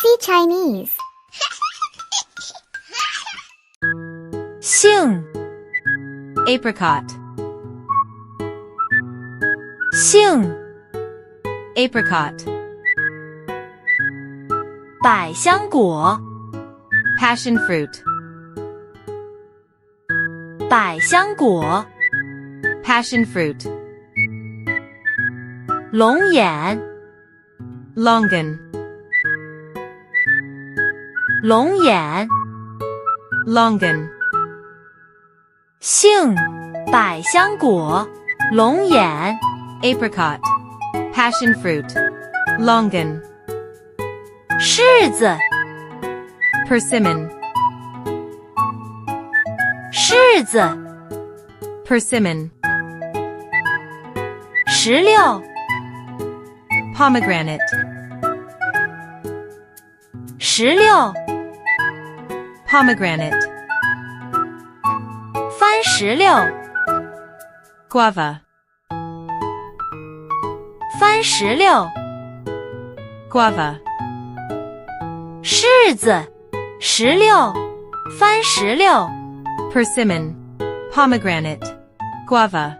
CChinese 杏 apricot 杏 apricot 百香果 passion fruit 百香果 passion fruit 龙眼 longan 龙眼 longan 杏百香果龙眼 apricot passion fruit longan 柿子 persimmon 柿子 persimmon 石榴 pomegranate 石榴 pomegranate 番石榴 guava 番石榴 guava 柿子石榴番石榴 persimmon pomegranate guava